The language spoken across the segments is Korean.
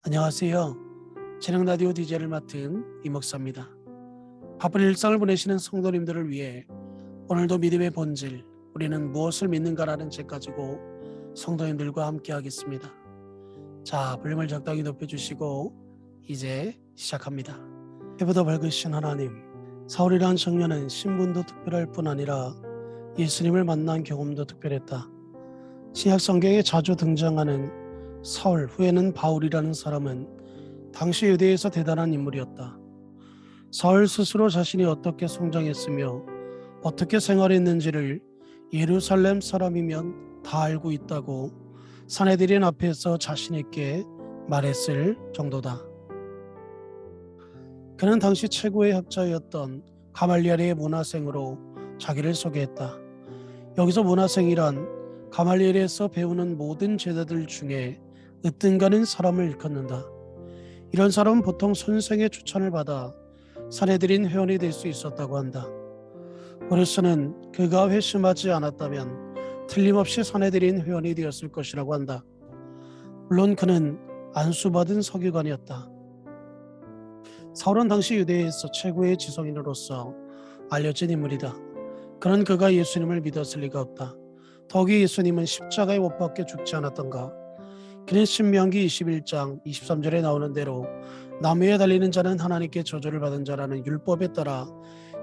안녕하세요. 재능 라디오 DJ를 맡은 이목사입니다. 바쁜 일상을 보내시는 성도님들을 위해 오늘도 믿음의 본질, 우리는 무엇을 믿는가라는 책 가지고 성도님들과 함께 하겠습니다. 자, 볼륨을 적당히 높여주시고 이제 시작합니다. 해보다 밝으신 하나님, 사울이라는 청년은 신분도 특별할 뿐 아니라 예수님을 만난 경험도 특별했다. 신약 성경에 자주 등장하는 사울, 후에는 바울이라는 사람은 당시 유대에서 대단한 인물이었다. 사울 스스로 자신이 어떻게 성장했으며 어떻게 생활했는지를 예루살렘 사람이면 다 알고 있다고 사내들인 앞에서 자신 있게 말했을 정도다. 그는 당시 최고의 학자였던 가말리엘의 문화생으로 자기를 소개했다. 여기서 문화생이란 가말리엘에서 배우는 모든 제자들 중에 으뜸가는 사람을 일컫는다. 이런 사람은 보통 선생의 추천을 받아 사내들인 회원이 될 수 있었다고 한다. 보르스는 그가 회심하지 않았다면 틀림없이 사내들인 회원이 되었을 것이라고 한다. 물론 그는 안수받은 서기관이었다. 사울은 당시 유대에서 최고의 지성인으로서 알려진 인물이다. 그런 그가 예수님을 믿었을 리가 없다. 더욱이 예수님은 십자가에 못 박혀 죽지 않았던가. 그는 신명기 21장 23절에 나오는 대로 나무에 달리는 자는 하나님께 저주를 받은 자라는 율법에 따라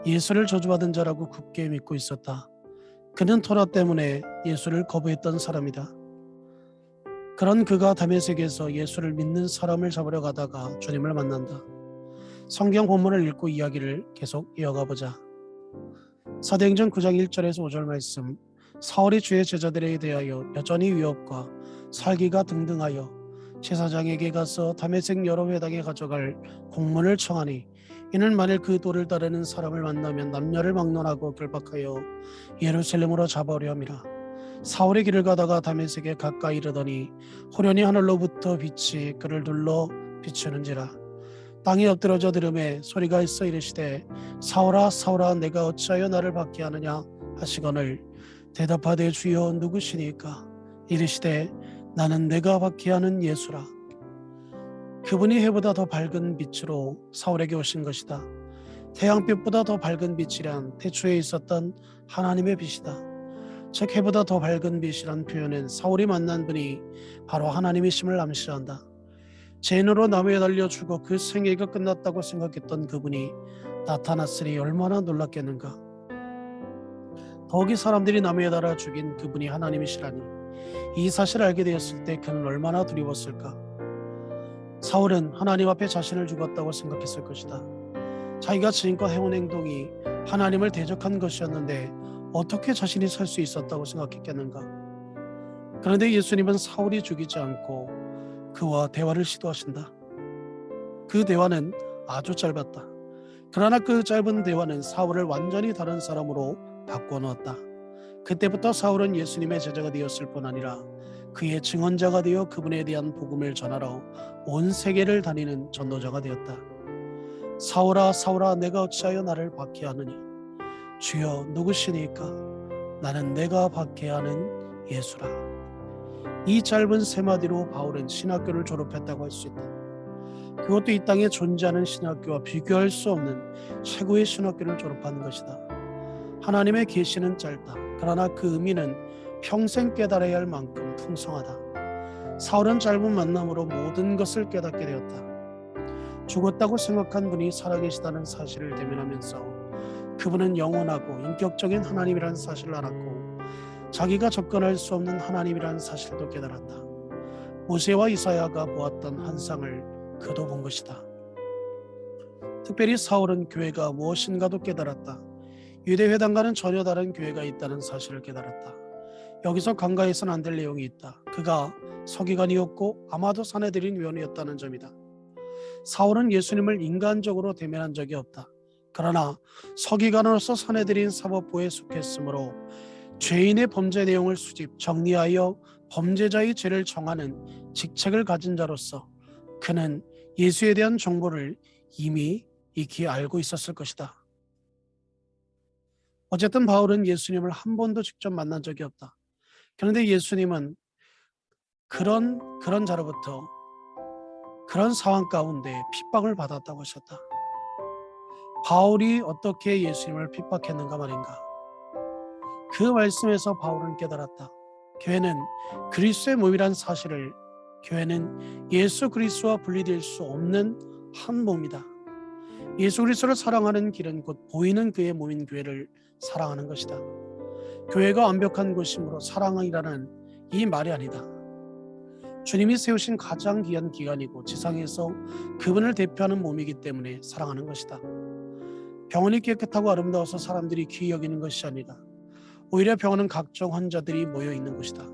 예수를 저주받은 자라고 굳게 믿고 있었다. 그는 토라 때문에 예수를 거부했던 사람이다. 그런 그가 다메섹에서 예수를 믿는 사람을 잡으러 가다가 주님을 만난다. 성경 본문을 읽고 이야기를 계속 이어가 보자. 사도행전 9장 1절에서 5절 말씀. 사울이 주의 제자들에 대하여 여전히 위협과 살기가 등등하여 제사장에게 가서 다메섹 여러 회당에 가져갈 공문을 청하니 이는 만일 그 도를 따르는 사람을 만나면 남녀를 막론하고 결박하여 예루살렘으로 잡아오려 함이라. 사울의 길을 가다가 다메섹에 가까이 이르더니 호련히 하늘로부터 빛이 그를 둘러 비추는지라. 땅이 엎드러져 들음에 소리가 있어 이르시되 사울아 사울아 내가 어찌하여 나를 박해 하느냐 하시거늘 대답하되 주여 누구시니까 이르시되 나는 내가 박해하는 예수라. 그분이 해보다 더 밝은 빛으로 사울에게 오신 것이다. 태양빛보다 더 밝은 빛이란 태초에 있었던 하나님의 빛이다. 즉 해보다 더 밝은 빛이란 표현은 사울이 만난 분이 바로 하나님이심을 암시한다. 죄인으로 나무에 달려 죽어 그 생애가 끝났다고 생각했던 그분이 나타났으니 얼마나 놀랐겠는가. 더욱이 사람들이 나무에 달아 죽인 그분이 하나님이시라니 이 사실을 알게 되었을 때 그는 얼마나 두려웠을까. 사울은 하나님 앞에 자신을 죽었다고 생각했을 것이다. 자기가 지금껏 해온 행동이 하나님을 대적한 것이었는데 어떻게 자신이 살 수 있었다고 생각했겠는가. 그런데 예수님은 사울이 죽이지 않고 그와 대화를 시도하신다. 그 대화는 아주 짧았다. 그러나 그 짧은 대화는 사울을 완전히 다른 사람으로 바꿔놓았다. 그때부터 사울은 예수님의 제자가 되었을 뿐 아니라 그의 증언자가 되어 그분에 대한 복음을 전하러 온 세계를 다니는 전도자가 되었다. 사울아 사울아 내가 어찌하여 나를 박해하느냐 주여 누구시니까 나는 내가 박해하는 예수라. 이 짧은 세 마디로 바울은 신학교를 졸업했다고 할 수 있다. 그것도 이 땅에 존재하는 신학교와 비교할 수 없는 최고의 신학교를 졸업한 것이다. 하나님의 계시는 짧다. 그러나 그 의미는 평생 깨달아야 할 만큼 풍성하다. 사울은 짧은 만남으로 모든 것을 깨닫게 되었다. 죽었다고 생각한 분이 살아계시다는 사실을 대면하면서 그분은 영원하고 인격적인 하나님이라는 사실을 알았고 자기가 접근할 수 없는 하나님이라는 사실도 깨달았다. 모세와 이사야가 보았던 환상을 그도 본 것이다. 특별히 사울은 교회가 무엇인가도 깨달았다. 유대회당과는 전혀 다른 교회가 있다는 사실을 깨달았다. 여기서 간과해서는 안 될 내용이 있다. 그가 서기관이었고 아마도 사내들인 위원이었다는 점이다. 사울은 예수님을 인간적으로 대면한 적이 없다. 그러나 서기관으로서 사내들인 사법부에 속했으므로 죄인의 범죄 내용을 수집, 정리하여 범죄자의 죄를 정하는 직책을 가진 자로서 그는 예수에 대한 정보를 이미 익히 알고 있었을 것이다. 어쨌든 바울은 예수님을 한 번도 직접 만난 적이 없다. 그런데 예수님은 그런 자로부터 그런 상황 가운데 핍박을 받았다고 하셨다. 바울이 어떻게 예수님을 핍박했는가 말인가. 그 말씀에서 바울은 깨달았다. 교회는 그리스도의 몸이란 사실을, 교회는 예수 그리스도와 분리될 수 없는 한 몸이다. 예수 그리스도를 사랑하는 길은 곧 보이는 그의 몸인 교회를 사랑하는 것이다. 교회가 완벽한 곳이므로 사랑이라는 이 말이 아니다. 주님이 세우신 가장 귀한 기관이고 지상에서 그분을 대표하는 몸이기 때문에 사랑하는 것이다. 병원이 깨끗하고 아름다워서 사람들이 귀히 여기는 것이 아니다. 오히려 병원은 각종 환자들이 모여 있는 곳이다.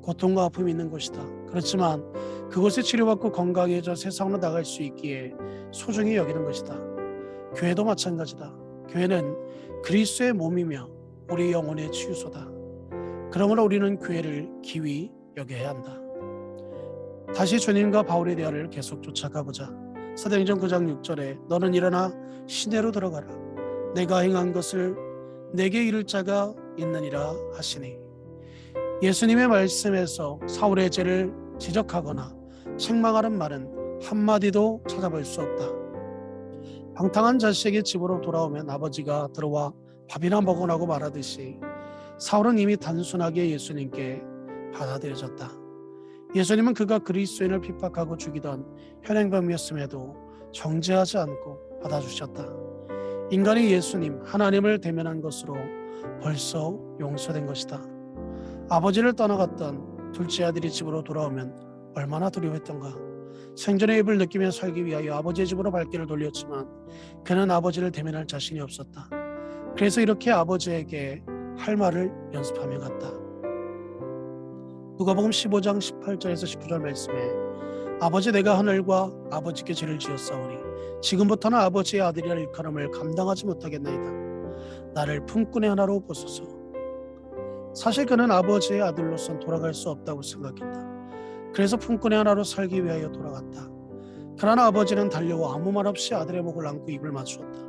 고통과 아픔이 있는 곳이다. 그렇지만 그곳에 치료받고 건강해져 세상으로 나갈 수 있기에 소중히 여기는 것이다. 교회도 마찬가지다. 교회는 그리스도의 몸이며 우리 영혼의 치유소다. 그러므로 우리는 교회를 기히 여겨야 한다. 다시 주님과 바울의 대화를 계속 쫓아가보자. 사도행전 9장 6절에 너는 일어나 시내로 들어가라. 내가 행한 것을 내게 이를 자가 있느니라 하시니. 예수님의 말씀에서 사울의 죄를 지적하거나 책망하는 말은 한마디도 찾아볼 수 없다. 방탕한 자식이 집으로 돌아오면 아버지가 들어와 밥이나 먹으라고 말하듯이 사울은 이미 단순하게 예수님께 받아들여졌다. 예수님은 그가 그리스도인을 핍박하고 죽이던 현행범이었음에도 정죄하지 않고 받아주셨다. 인간이 예수님, 하나님을 대면한 것으로 벌써 용서된 것이다. 아버지를 떠나갔던 둘째 아들이 집으로 돌아오면 얼마나 두려웠던가. 생존의 입을 느끼며 살기 위하여 아버지의 집으로 발길을 돌렸지만 그는 아버지를 대면할 자신이 없었다. 그래서 이렇게 아버지에게 할 말을 연습하며 갔다. 누가복음 15장 18절에서 19절 말씀에 아버지 내가 하늘과 아버지께 죄를 지었사오니 지금부터는 아버지의 아들이라 일컬음을 감당하지 못하겠나이다. 나를 품꾼의 하나로 보소서. 사실 그는 아버지의 아들로선 돌아갈 수 없다고 생각했다. 그래서 품꾼의 하나로 살기 위하여 돌아갔다. 그러나 아버지는 달려와 아무 말 없이 아들의 목을 안고 입을 맞추었다.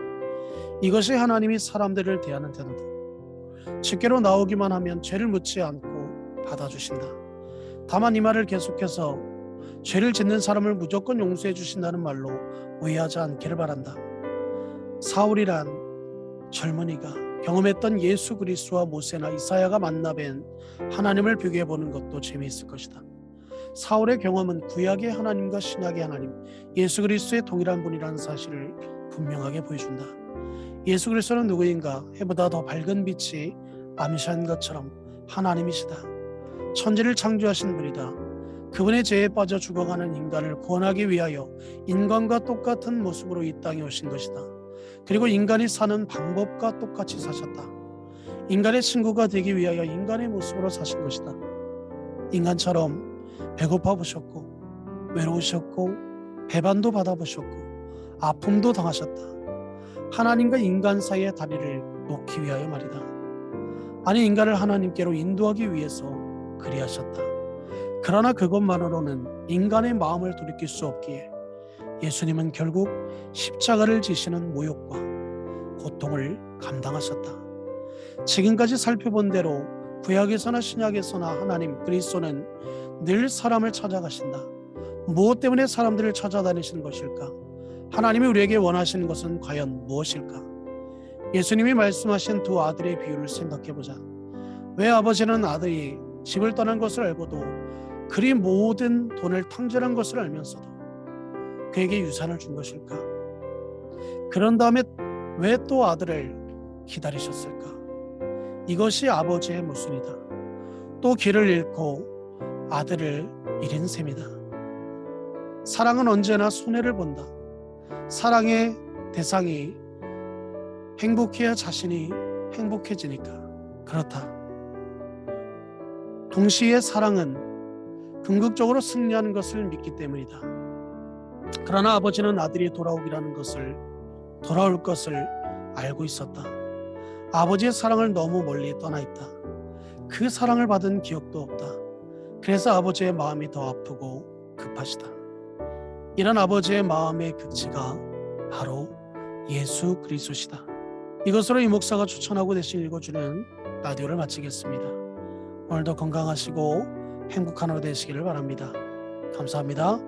이것이 하나님이 사람들을 대하는 태도다. 직계로 나오기만 하면 죄를 묻지 않고 받아주신다. 다만 이 말을 계속해서 죄를 짓는 사람을 무조건 용서해 주신다는 말로 오해하지 않기를 바란다. 사울이란 젊은이가 경험했던 예수 그리스도와 모세나 이사야가 만나뵌 하나님을 비교해 보는 것도 재미있을 것이다. 사울의 경험은 구약의 하나님과 신약의 하나님, 예수 그리스도의 동일한 분이라는 사실을 분명하게 보여준다. 예수 그리스도는 누구인가? 해보다 더 밝은 빛이 암시한 것처럼 하나님이시다. 천지를 창조하신 분이다. 그분의 죄에 빠져 죽어가는 인간을 구원하기 위하여 인간과 똑같은 모습으로 이 땅에 오신 것이다. 그리고 인간이 사는 방법과 똑같이 사셨다. 인간의 친구가 되기 위하여 인간의 모습으로 사신 것이다. 인간처럼 배고파 보셨고 외로우셨고 배반도 받아보셨고 아픔도 당하셨다. 하나님과 인간 사이의 다리를 놓기 위하여 말이다. 아니 인간을 하나님께로 인도하기 위해서 그리하셨다. 그러나 그것만으로는 인간의 마음을 돌이킬 수 없기에 예수님은 결국 십자가를 지시는 모욕과 고통을 감당하셨다. 지금까지 살펴본 대로 구약에서나 신약에서나 하나님 그리스도는 늘 사람을 찾아가신다. 무엇 때문에 사람들을 찾아다니시는 것일까? 하나님이 우리에게 원하시는 것은 과연 무엇일까? 예수님이 말씀하신 두 아들의 비유를 생각해보자. 왜 아버지는 아들이 집을 떠난 것을 알고도 그리 모든 돈을 탕진한 것을 알면서도 그에게 유산을 준 것일까? 그런 다음에 왜 또 아들을 기다리셨을까? 이것이 아버지의 모순이다. 또 길을 잃고 아들을 잃은 셈이다. 사랑은 언제나 손해를 본다. 사랑의 대상이 행복해야 자신이 행복해지니까 그렇다. 동시에 사랑은 궁극적으로 승리하는 것을 믿기 때문이다. 그러나 아버지는 아들이 돌아올 것을 알고 있었다. 아버지의 사랑을 너무 멀리 떠나 있다. 그 사랑을 받은 기억도 없다. 그래서 아버지의 마음이 더 아프고 급하시다. 이런 아버지의 마음의 극치가 바로 예수 그리스도시다. 이것으로 이 목사가 추천하고 대신 읽어주는 라디오를 마치겠습니다. 오늘도 건강하시고 행복한 하루 되시기를 바랍니다. 감사합니다.